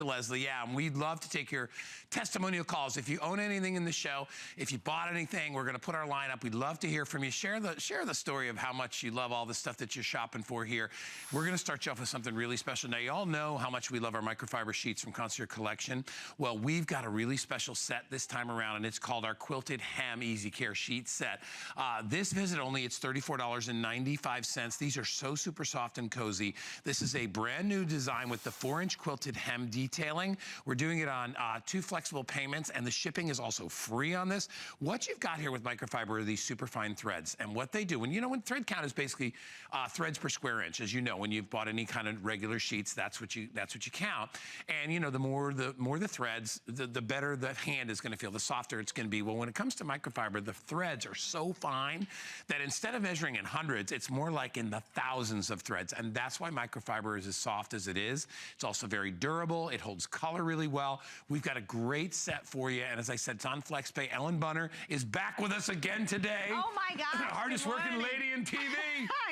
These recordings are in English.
Leslie, yeah, and we'd love to take your testimonial calls. If you own anything in the show, if you bought anything, we're going to put our line up. We'd love to hear from you. Share the story of how much you love all the stuff that you're shopping for here. We're going to start you off with something really special. Now, you all know how much we love our microfiber sheets from Concierge Collection. Well, we've got a really special set this time around, and it's called our Quilted Hem easycare sheet set. This visit only, it's $34.95. These are so super soft and cozy. This is a brand new design with the 4-inch quilted hem detailing. We're doing it on 2 flexible payments, and the shipping is also free on this. What you've got here with microfiber are these super fine threads, and what they do, when thread count is basically threads per square inch, as you know, when you've bought any kind of regular sheets, that's what you count. And the more the threads, the better the hand is going to feel, the softer it's going to be. Well, when it comes to microfiber, the threads are so fine that instead of measuring in hundreds, it's more like in the thousands of threads, and that's why microfiber is as soft as it is. It's also very durable. It holds color really well. We've got a great set for you, and as I said, it's on FlexPay. Ellen Bunner is back with us again today. Oh my gosh! The hardest working lady in TV.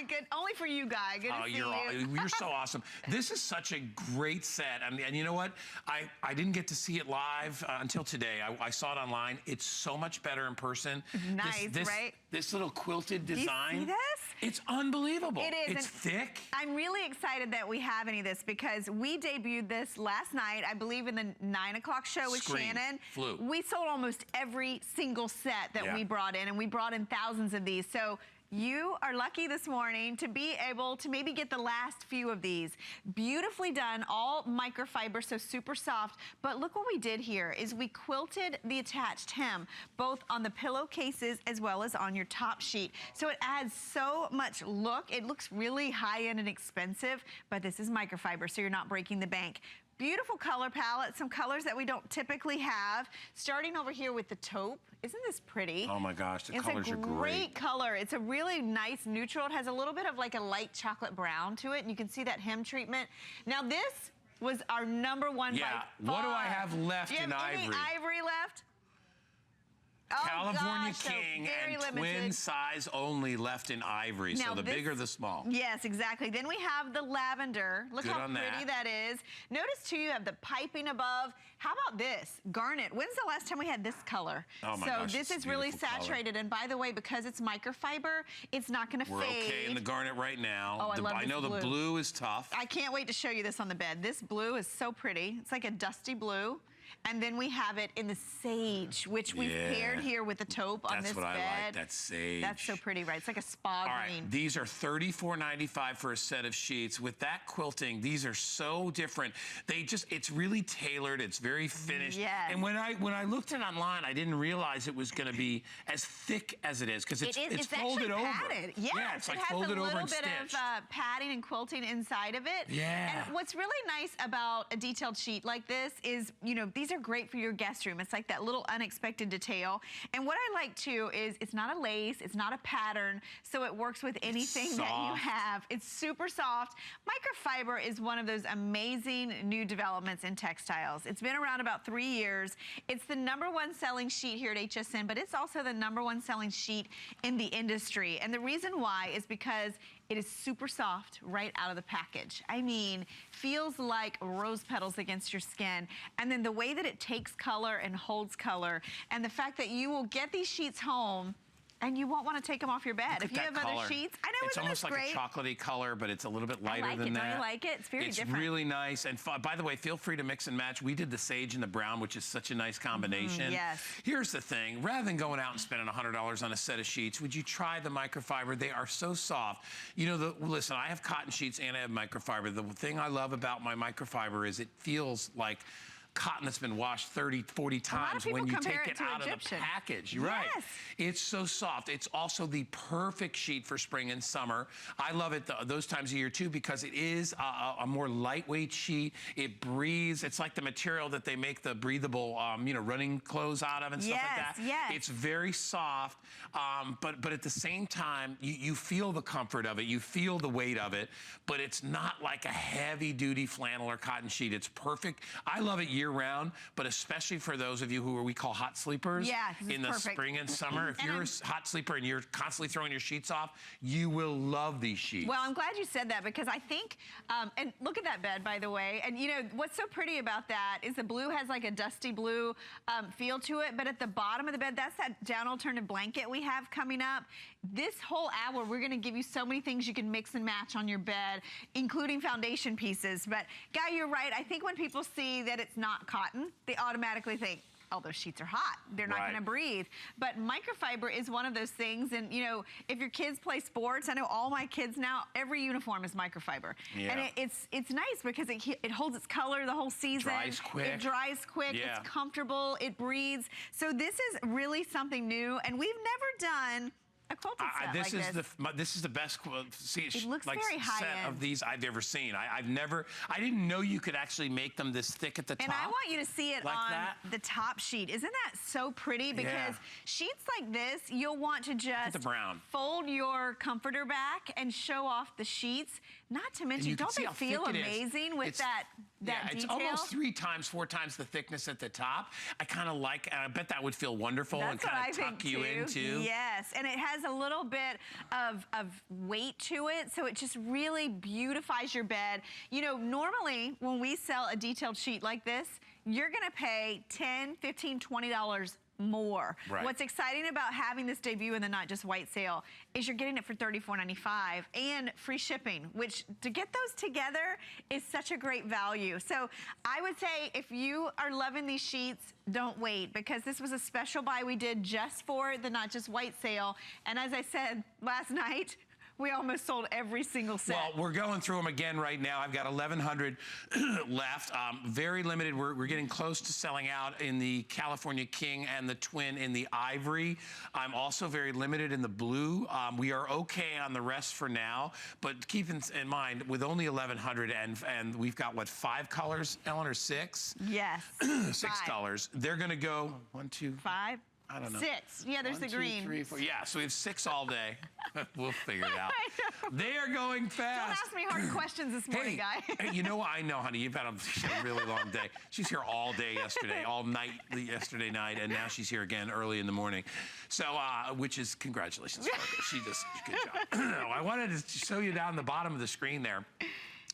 Good, only for you, Guy. Good to see you. You're so awesome. This is such a great set, and you know what? I didn't get to see it live until today. I saw it online. It's so much better in person. Nice, right? This little quilted design. Do you see this? It's unbelievable. It is. It's thick. I'm really excited that we have any of this because we debuted this last night, I believe in the 9 o'clock show with Shannon. Flew. We sold almost every single set that we brought in, and we brought in thousands of these. So you are lucky this morning to be able to maybe get the last few of these. Beautifully done, all microfiber, so super soft. But look what we did here is we quilted the attached hem, both on the pillowcases as well as on your top sheet. So it adds so much look. It looks really high-end and expensive, but this is microfiber, so you're not breaking the bank. Beautiful color palette, some colors that we don't typically have. Starting over here with the taupe. Isn't this pretty? Oh my gosh, the colors are great. It's a great color. It's a really nice neutral. It has a little bit of like a light chocolate brown to it, and you can see that hem treatment. Now this was our #1 by far. What do I have left in ivory? Do you have any ivory left? California gosh, King so and limited. twin size only left in ivory, now so the bigger the small. Yes, exactly. Then we have the lavender. Look how pretty that is. Notice too, you have the piping above. How about this? Garnet. When's the last time we had this color? Oh my gosh, this is really saturated. Color. And by the way, because it's microfiber, it's not going to fade. We're okay in the garnet right now. Oh, I know the blue is tough. I can't wait to show you this on the bed. This blue is so pretty. It's like a dusty blue. And then we have it in the sage, which we've paired here with the taupe on this bed. That's what I like, that sage. That's so pretty, right? It's like a spa green. Right, these are $34.95 for a set of sheets. With that quilting, these are so different. It's really tailored. It's very finished. Yes. And when I looked at it online, I didn't realize it was going to be as thick as it is because it's folded over. Padded. Yes, yeah, it's like folded over and stitched. It has a little bit of padding and quilting inside of it. Yeah. And what's really nice about a detailed sheet like this is, these are great for your guest room. It's like that little unexpected detail. And what I like too is it's not a lace, it's not a pattern, so it works with anything that you have. It's super soft. Microfiber is one of those amazing new developments in textiles. It's been around about 3 years. It's the #1 selling sheet here at HSN, but it's also the #1 selling sheet in the industry. And the reason why is because it is super soft right out of the package. I mean, feels like rose petals against your skin. And then the way that it takes color and holds color, and the fact that you will get these sheets home and you won't want to take them off your bed. If you have other sheets, I know it's almost like a chocolatey color, but it's a little bit lighter than that. Don't you like it? It's very different. It's really nice. And by the way, feel free to mix and match. We did the sage and the brown, which is such a nice combination. Yes. Here's the thing. Rather than going out and spending $100 on a set of sheets, would you try the microfiber? They are so soft. Listen, I have cotton sheets and I have microfiber. The thing I love about my microfiber is it feels like cotton that's been washed 30, 40 times when you take it out of the package. You're right. It's so soft. It's also the perfect sheet for spring and summer. I love it those times of year too because it is a more lightweight sheet. It breathes. It's like the material that they make the breathable, running clothes out of and stuff like that. Yes. It's very soft, but at the same time, you feel the comfort of it. You feel the weight of it, but it's not like a heavy-duty flannel or cotton sheet. It's perfect. I love it year year round, but especially for those of you who we call hot sleepers in the spring and summer. If you're a hot sleeper and you're constantly throwing your sheets off, you will love these sheets. Well, I'm glad you said that because I think, and look at that bed, by the way. And you know, what's so pretty about that is the blue has like a dusty blue feel to it, but at the bottom of the bed, that's that down alternative blanket we have coming up. This whole hour, we're gonna give you so many things you can mix and match on your bed, including foundation pieces. But Guy, you're right. I think when people see that it's not cotton, they automatically think, oh, those sheets are hot. They're not gonna breathe. But microfiber is one of those things. And you know, if your kids play sports, I know all my kids now, every uniform is microfiber. And it's nice because it holds its color the whole season. Dries quick. It dries quick, it's comfortable, it breathes. So this is really something new, and we've never done a quilted set this like is this. this is the best It looks like very high set end. of these I've ever seen. I didn't know you could actually make them this thick at the top. And I want you to see it like on that. the top sheet. Isn't that so pretty? Because sheets like this, you'll want to just fold your comforter back and show off the sheets. Not to mention, don't they feel amazing with that detail? It's almost 3 times, 4 times the thickness at the top. I kind of like, and I bet that would feel wonderful and kind of tuck you into. Yes, and it has a little bit of weight to it, so it just really beautifies your bed. You know, normally when we sell a detailed sheet like this, you're gonna pay $10, $15, $20 more. What's exciting about having this debut in the Not Just White sale is you're getting it for $34.95 and free shipping, which to get those together is such a great value. So I would say if you are loving these sheets, don't wait, because this was a special buy we did just for the Not Just White sale. And as I said last night, we almost sold every single set. Well, we're going through them again right now. I've got 1,100 left. Very limited. We're getting close to selling out in the California King and the Twin in the ivory. I'm also very limited in the blue. We are okay on the rest for now, but keep in mind, with only 1,100 and we've got, what, 5 colors, Ellen, or 6? Yes. 6 colors. They're going to go 1, 2, 5. I don't know. 6. Yeah, there's 1, the green. 2, 3, 4. Yeah, so we have 6 all day. We'll figure it out. They are going fast. Don't ask me hard questions this morning, Guy. Hey, you know what? I know, honey. You've had a really long day. She's here all day yesterday, all night yesterday night, and now she's here again early in the morning. So, which is congratulations, Margaret. She just good job. I wanted to show you down the bottom of the screen there.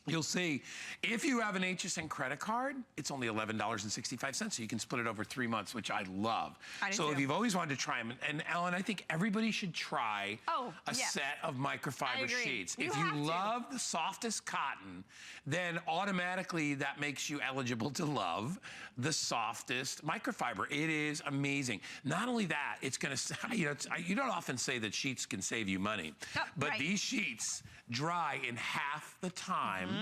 You'll see, if you have an HSN credit card, it's only $11.65, so you can split it over 3 months, which I love. So if you've always wanted to try them, and Ellen, I think everybody should try a set of microfiber sheets. If you love the softest cotton, then automatically that makes you eligible to love the softest microfiber. It is amazing. Not only that, it's gonna, you know, you don't often say that sheets can save you money, but these sheets dry in half the time.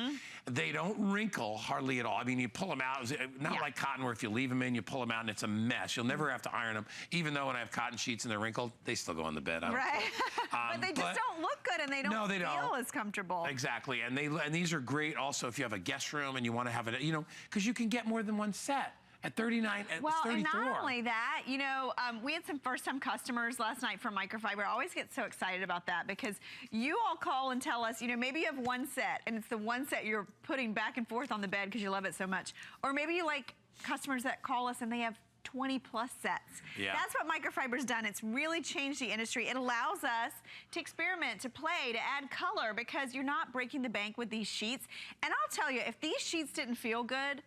They don't wrinkle hardly at all. I mean, you pull them out, not like cotton where if you leave them in, you pull them out and it's a mess. You'll never have to iron them. Even though when I have cotton sheets and they're wrinkled, they still go on the bed. But they just don't look good and they don't feel as comfortable. Exactly, and these are great also if you have a guest room and you want to have it, you know, because you can get more than one set. At 39, at 34. And not only that, you know, we had some first-time customers last night from Microfiber. I always get so excited about that because you all call and tell us, you know, maybe you have one set and it's the one set you're putting back and forth on the bed because you love it so much. Or maybe you like customers that call us and they have 20 plus sets. That's what Microfiber's done. It's really changed the industry. It allows us to experiment, to play, to add color because you're not breaking the bank with these sheets. And I'll tell you, if these sheets didn't feel good,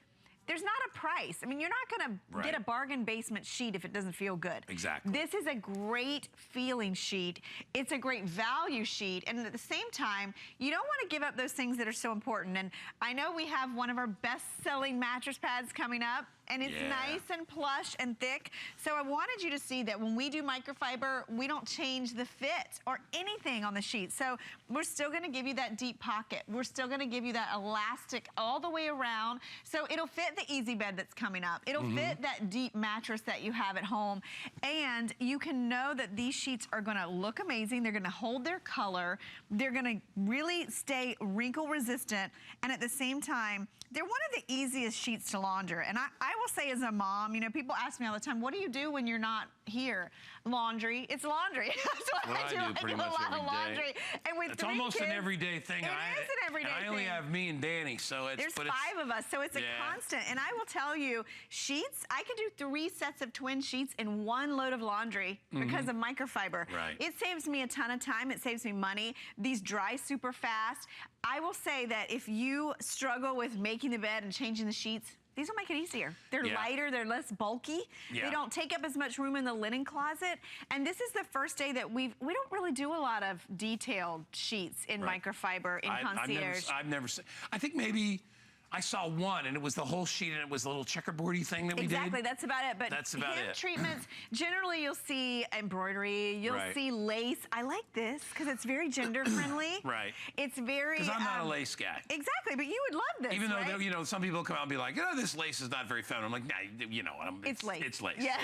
there's not a price. I mean, you're not gonna get a bargain basement sheet if it doesn't feel good. Exactly. This is a great feeling sheet. It's a great value sheet. And at the same time, you don't wanna give up those things that are so important. And I know we have one of our best-selling mattress pads coming up. And it's nice and plush and thick. So I wanted you to see that when we do microfiber, we don't change the fit or anything on the sheet. So we're still gonna give you that deep pocket. We're still gonna give you that elastic all the way around. So it'll fit the easy bed that's coming up. It'll fit that deep mattress that you have at home. And you can know that these sheets are gonna look amazing. They're gonna hold their color. They're gonna really stay wrinkle resistant. And at the same time, they're one of the easiest sheets to launder. And I will say as a mom, you know, people ask me all the time, what do you do when you're not here? Laundry. It's laundry. That's what I do pretty much every day. And with it's almost an everyday thing. It is an everyday thing. And I only have me and Danny, so it's... There's 5 of us, so it's a constant. And I will tell you, sheets, I can do 3 sets of twin sheets in 1 load of laundry because of microfiber. Right. It saves me a ton of time. It saves me money. These dry super fast. I will say that if you struggle with making the bed and changing the sheets, these will make it easier. They're lighter, they're less bulky. They don't take up as much room in the linen closet. And this is the first day that we don't really do a lot of detailed sheets in microfiber in Concierge. I've never seen, I think maybe I saw one, and it was the whole sheet, and it was the little checkerboardy thing that we did. Exactly, that's about it. But that's about hem it. treatments, generally you'll see embroidery, you'll see lace. I like this because it's very gender friendly. Right. It's very. Because I'm not a lace guy. Exactly, but you would love this. Even though you know, some people come out and be like, oh, this lace is not very feminine. I'm like, nah, you know, it's lace. It's lace. Yeah.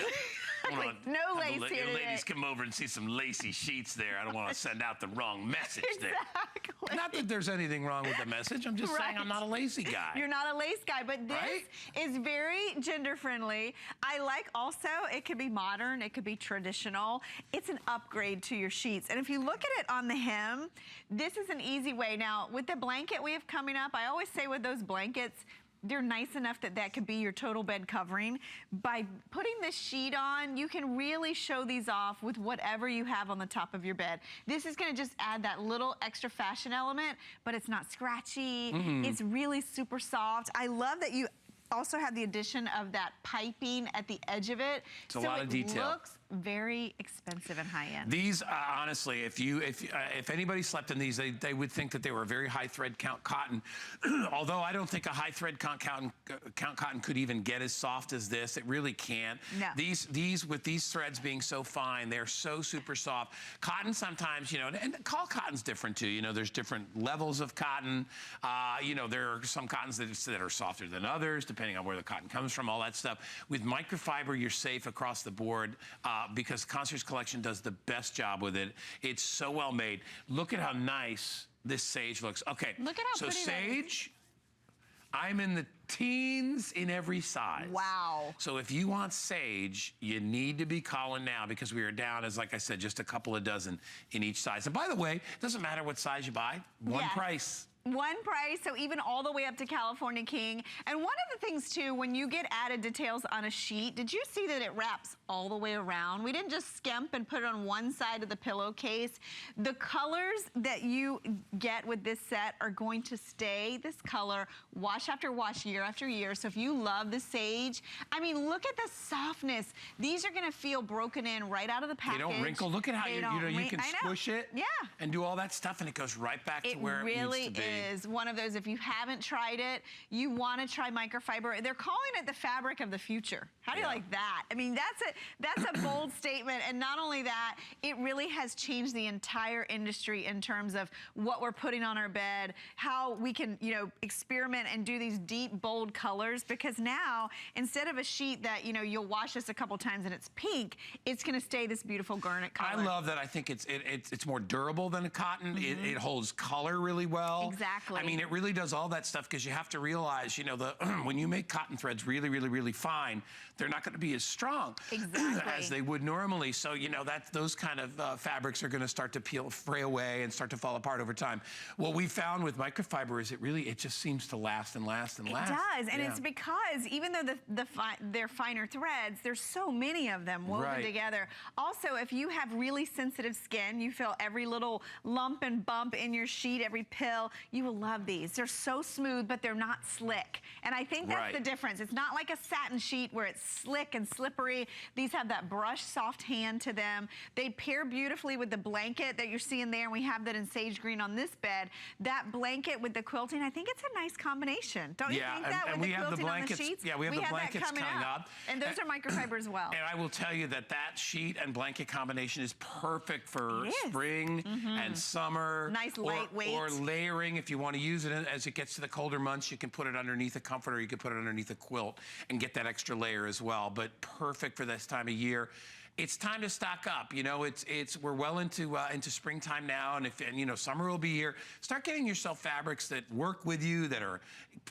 No lace here today. Ladies come over and see some lacy sheets there. I don't want to send out the wrong message there. Exactly. Not that there's anything wrong with the message. I'm just saying I'm not a lacy guy. You're not a lace guy, but this is very gender friendly. I like also, it could be modern, it could be traditional. It's an upgrade to your sheets. And if you look at it on the hem, this is an easy way. Now, with the blanket we have coming up, I always say with those blankets, they're nice enough that that could be your total bed covering. By putting this sheet on, you can really show these off with whatever you have on the top of your bed. This is gonna just add that little extra fashion element, but it's not scratchy. It's really super soft. I love that you also have the addition of that piping at the edge of it. It's a lot of detail. It looks very expensive and high end. These, honestly, if anybody slept in these, they would think that they were a very high thread count cotton. Although I don't think a high thread count cotton could even get as soft as this. It really can't. No. These with these threads being so fine, they're so super soft. Cotton sometimes, you know, and call cotton's different too. You know, there's different levels of cotton. You know, there are some cottons that are softer than others, depending on where the cotton comes from, all that stuff. With microfiber, you're safe across the board. Because Concierge Collection does the best job with it. It's so well made. Look at how nice this sage looks. Okay, look at how so pretty sage, I'm in the teens in every size. Wow. So if you want sage, you need to be calling now because we are down, as like I said, just a couple of dozen in each size. And by the way, it doesn't matter what size you buy, one price. One price, so even all the way up to California King. And one of the things too, when you get added details on a sheet, did you see that it wraps all the way around? We didn't just skimp and put it on one side of the pillowcase. The colors that you get with this set are going to stay this color wash after wash, year after year. So if you love the sage, I mean, look at the softness. These are gonna feel broken in right out of the package. They don't wrinkle. Look at how you can squish it and do all that stuff and it goes right back to where it needs to be. Is one of those, if you haven't tried it, you want to try microfiber. They're calling it the fabric of the future. How do you like that? I mean, that's a bold statement. And not only that, it really has changed the entire industry in terms of what we're putting on our bed, how we can, you know, experiment and do these deep, bold colors. Because now, instead of a sheet that, you know, you'll wash this a couple times and it's pink, it's going to stay this beautiful garnet color. I love that. I think it's more durable than a cotton. It holds color really well. Exactly. I mean, it really does all that stuff because you have to realize, you know, when you make cotton threads really, really, really fine, they're not going to be as strong as they would normally. So, you know, those kind of fabrics are going to start to fray away and start to fall apart over time. What we found with microfiber is it just seems to last and last and last. It does, and it's because even though they're finer threads, there's so many of them woven together. Also, if you have really sensitive skin, you feel every little lump and bump in your sheet, every pill, you will love these. They're so smooth, but they're not slick. And I think that's the difference. It's not like a satin sheet where it's slick and slippery. These have that brush soft hand to them. They pair beautifully with the blanket that you're seeing there, and we have that in sage green on this bed. That blanket with the quilting, I think it's a nice combination. Don't you think that, with the quilting on the sheets? Yeah, we have the blankets coming up. And those are microfiber as well. And I will tell you that sheet and blanket combination is perfect for spring and summer. Nice lightweight. Or layering. If you want to use it as it gets to the colder months, you can put it underneath a comforter, you can put it underneath a quilt and get that extra layer as well. But perfect for this time of year. it's time to stock up. You know, we're well into springtime now, and you know, summer will be here. Start getting yourself fabrics that work with you, that are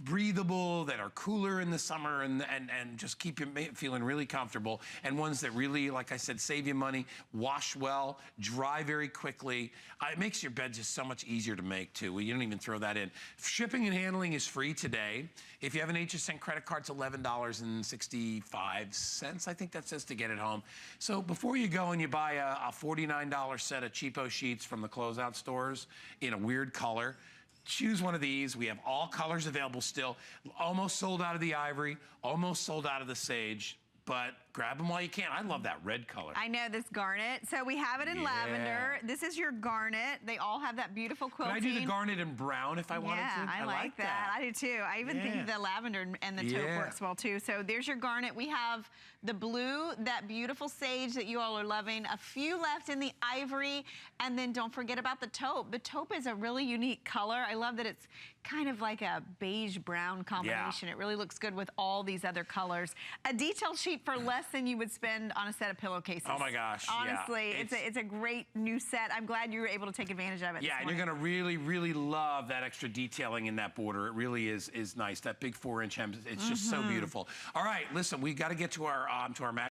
breathable, that are cooler in the summer, and just keep you feeling really comfortable, and ones that really, like I said, save you money, wash well, dry very quickly. It makes your bed just so much easier to make too. You don't even throw that in. Shipping and handling is free today. If you have an HSN credit card, it's $11.65. I think that says to get it home. So before you go and you buy a $49 set of cheapo sheets from the closeout stores in a weird color, choose one of these. We have all colors available still. Almost sold out of the ivory, almost sold out of the sage, but grab them while you can. I love that red color. I know this garnet. So we have it in lavender. This is your garnet. They all have that beautiful quilting. Could I do the garnet in brown if I wanted to? Yeah, I like that. I do too. I even think the lavender and the taupe works well too. So there's your garnet. We have the blue, that beautiful sage that you all are loving. A few left in the ivory. And then don't forget about the taupe. The taupe is a really unique color. I love that it's kind of like a beige brown combination. It really looks good with all these other colors. A detail sheet for less than you would spend on a set of pillowcases. Oh my gosh. Honestly, it's a great new set. I'm glad you were able to take advantage of it. Yeah, and you're gonna really, really love that extra detailing in that border. It really is nice. That big 4-inch hem, it's just so beautiful. All right, listen, we gotta get to our match.